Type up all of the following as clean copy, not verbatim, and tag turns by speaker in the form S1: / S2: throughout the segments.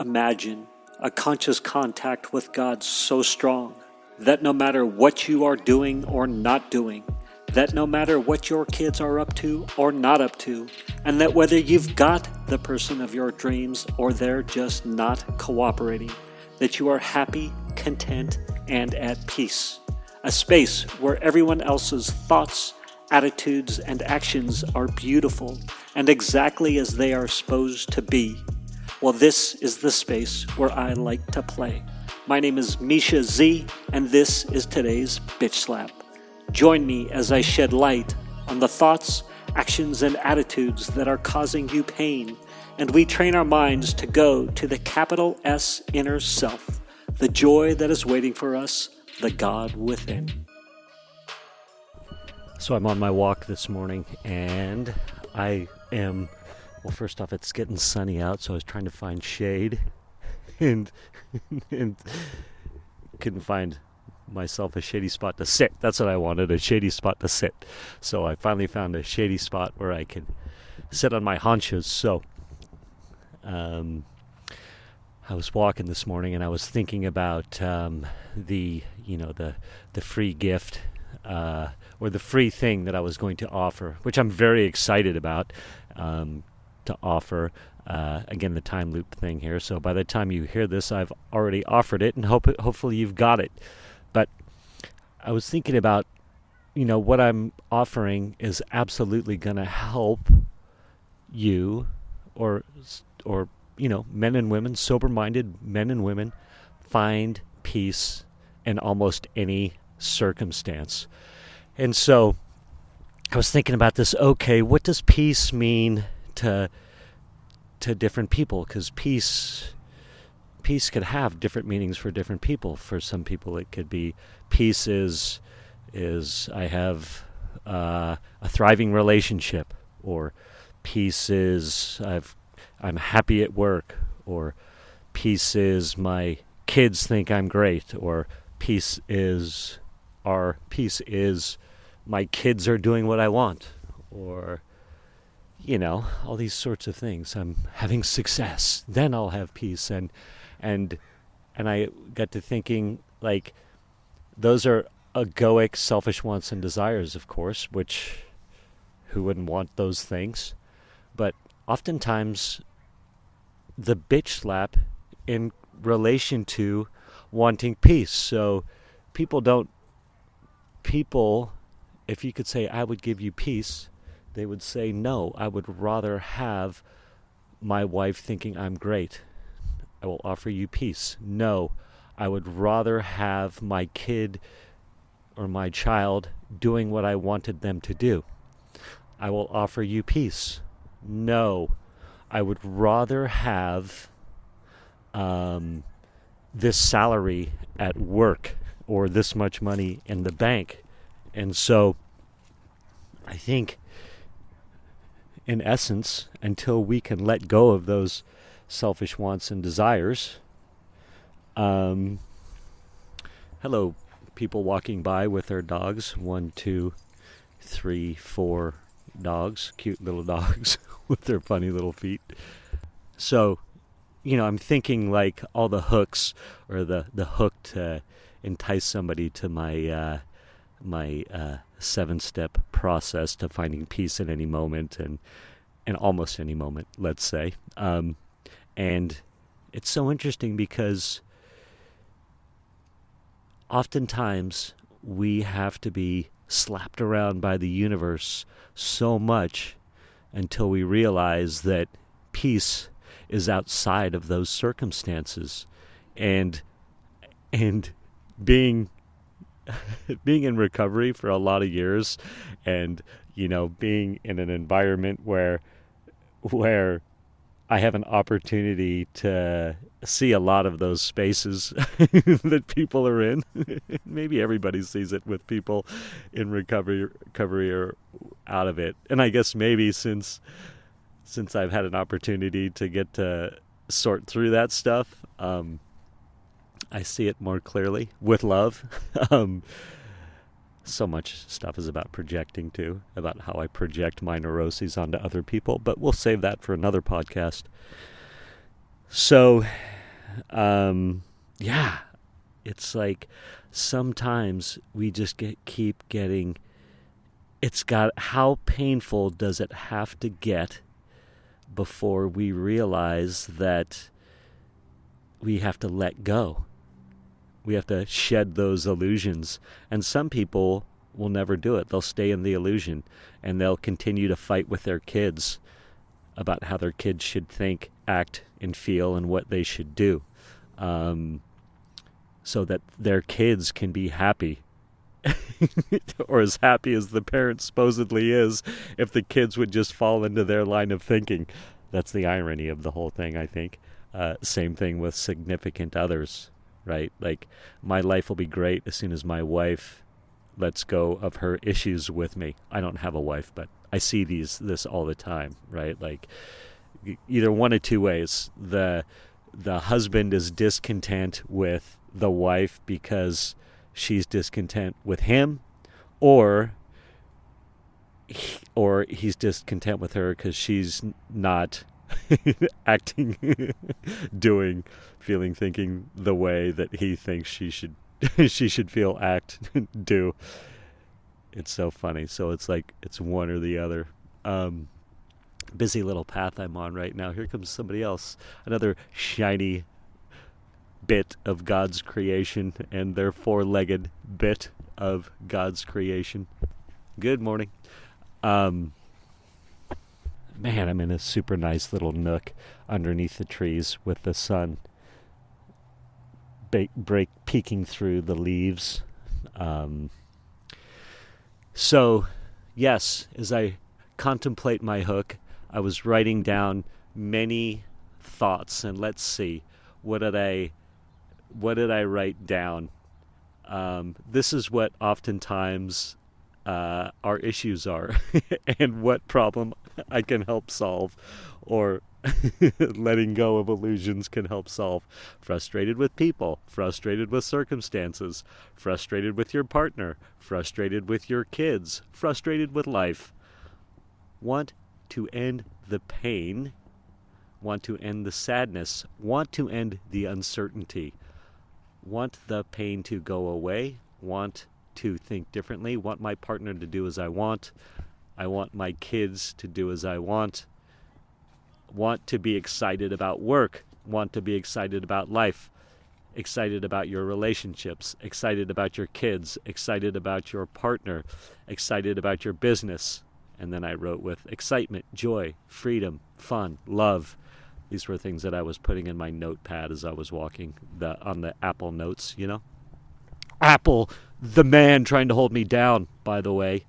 S1: Imagine a conscious contact with God so strong that no matter what you are doing or not doing, that no matter what your kids are up to or not up to, and that whether you've got the person of your dreams or they're just not cooperating, that you are happy, content, and at peace. A space where everyone else's thoughts, attitudes, and actions are beautiful and exactly as they are supposed to be. Well, this is the space where I like to play. My name is Mischa Z, and this is today's Bitch Slap. Join me as I shed light on the thoughts, actions, and attitudes that are causing you pain, and we train our minds to go to the capital S inner self, the joy that is waiting for us, the God within. So I'm on my walk this morning, and well, first off, it's getting sunny out, so I was trying to find shade, and couldn't find myself a shady spot to sit. That's what I wanted, a shady spot to sit. So I finally found a shady spot where I could sit on my haunches. So I was walking this morning, and I was thinking about the free gift or the free thing that I was going to offer, which I'm very excited about to offer. Again, the time loop thing here. So by the time you hear this, I've already offered it, and hopefully you've got it. But I was thinking about, what I'm offering is absolutely going to help you or men and women, sober-minded men and women, find peace in almost any circumstance. And so I was thinking about this. Okay, what does peace mean to different people? Because peace could have different meanings for different people. For some people, it could be peace is I have a thriving relationship, or peace is I'm happy at work, or peace is my kids think I'm great, or peace is my kids are doing what I want, or all these sorts of things. I'm having success, then I'll have peace. And I got to thinking, like, those are egoic, selfish wants and desires, of course, which who wouldn't want those things? But oftentimes the bitch slap in relation to wanting peace. So people, if you could say, I would give you peace, they would say, no, I would rather have my wife thinking I'm great. I will offer you peace. No, I would rather have my kid or my child doing what I wanted them to do. I will offer you peace. No, I would rather have this salary at work or this much money in the bank. And so I think, in essence, until we can let go of those selfish wants and desires. Hello, people walking by with their dogs. 1, 2, 3, 4 dogs, cute little dogs with their funny little feet. So, I'm thinking like all the hooks, or the hook to entice somebody to my 7-step process to finding peace in any moment and almost any moment, let's say. And it's so interesting because oftentimes we have to be slapped around by the universe so much until we realize that peace is outside of those circumstances. And being in recovery for a lot of years, and being in an environment where I have an opportunity to see a lot of those spaces that people are in. Maybe everybody sees it with people in recovery or out of it. And I guess maybe since I've had an opportunity to get to sort through that stuff, I see it more clearly with love. So much stuff is about projecting too, about how I project my neuroses onto other people, but we'll save that for another podcast. So Yeah, it's like sometimes we just keep getting. How painful does it have to get before we realize that we have to let go? We have to shed those illusions. And some people will never do it. They'll stay in the illusion and they'll continue to fight with their kids about how their kids should think, act, and feel and what they should do, so that their kids can be happy. Or as happy as the parent supposedly is, if the kids would just fall into their line of thinking. That's the irony of the whole thing, I think. Same thing with significant others, right? Like, my life will be great as soon as my wife lets go of her issues with me. I don't have a wife, but I see this all the time, right? Like, either one of two ways. The husband is discontent with the wife because she's discontent with him, or he's discontent with her because she's not acting, doing, feeling, thinking the way that he thinks she should she should feel, act, do. It's so funny. So it's like it's one or the other. Busy little path I'm on right now. Here comes somebody else, another shiny bit of God's creation, and their four-legged bit of God's creation. Good morning. Man, I'm in a super nice little nook underneath the trees with the sun peeking through the leaves. So, yes, as I contemplate my hook, I was writing down many thoughts, and let's see, what did I write down? This is what oftentimes our issues are, and what problem I can help solve, or letting go of illusions can help solve. Frustrated with people, frustrated with circumstances, frustrated with your partner, frustrated with your kids, frustrated with life. Want to end the pain, want to end the sadness, want to end the uncertainty, want the pain to go away, want to think differently, want my partner to do as I want my kids to do as I want to be excited about work, want to be excited about life, excited about your relationships, excited about your kids, excited about your partner, excited about your business. And then I wrote with excitement, joy, freedom, fun, love. These were things that I was putting in my notepad as I was walking on the Apple Notes, you know? Apple, the man trying to hold me down, by the way.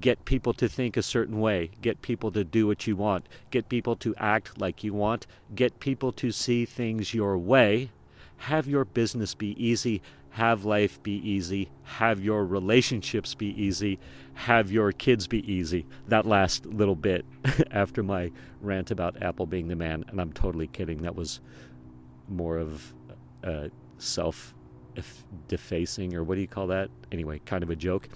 S1: Get people to think a certain way. Get people to do what you want. Get people to act like you want. Get people to see things your way. Have your business be easy. Have life be easy. Have your relationships be easy. Have your kids be easy. That last little bit after my rant about Apple being the man, and I'm totally kidding. That was more of self-defacing, or what do you call that? Anyway, kind of a joke.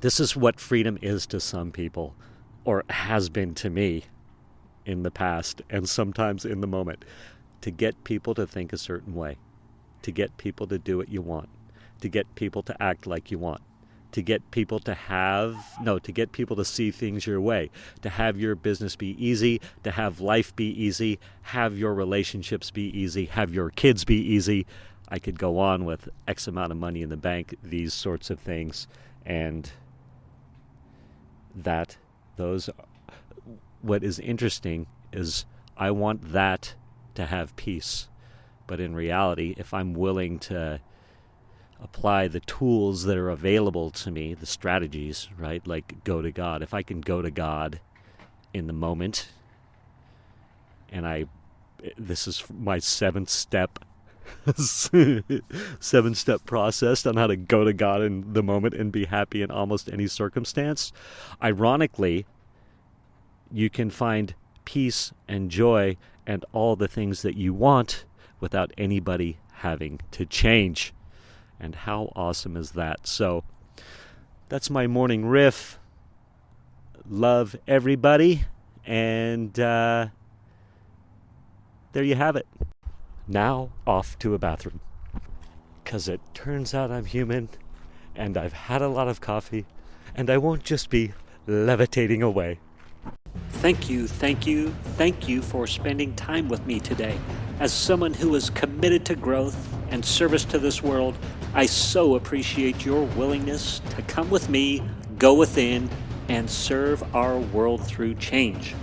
S1: This is what freedom is to some people, or has been to me in the past, and sometimes in the moment. To get people to think a certain way. To get people to do what you want. To get people to act like you want. To get people to get people to see things your way. To have your business be easy. To have life be easy. Have your relationships be easy. Have your kids be easy. I could go on with X amount of money in the bank, these sorts of things. And what is interesting is I want that to have peace. But in reality, if I'm willing to apply the tools that are available to me, the strategies, right? Like go to God. If I can go to God in the moment, and this is my 7-step process on how to go to God in the moment and be happy in almost any circumstance. Ironically, you can find peace and joy and all the things that you want without anybody having to change. And how awesome is that? So that's my morning riff. Love everybody. And there you have it. Now off to a bathroom. 'Cause it turns out I'm human, and I've had a lot of coffee, and I won't just be levitating away. Thank you for spending time with me today. As someone who is committed to growth and service to this world, I so appreciate your willingness to come with me, go within, and serve our world through change.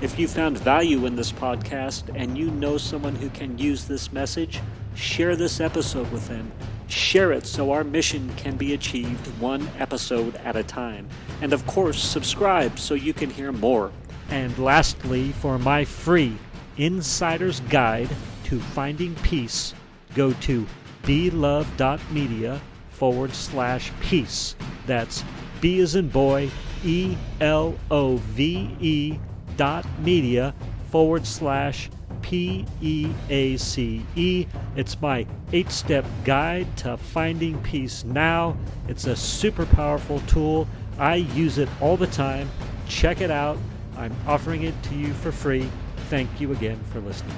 S1: If you found value in this podcast and you know someone who can use this message, share this episode with them. Share it so our mission can be achieved one episode at a time. And of course, subscribe so you can hear more. And lastly, for my free Insider's Guide to Finding Peace, go to belove.media/peace. That's B as in boy, ELOVE.media/PEACE. It's my 8-step guide to finding peace now. It's a super powerful tool. I use it all the time. Check it out. I'm offering it to you for free. Thank you again for listening.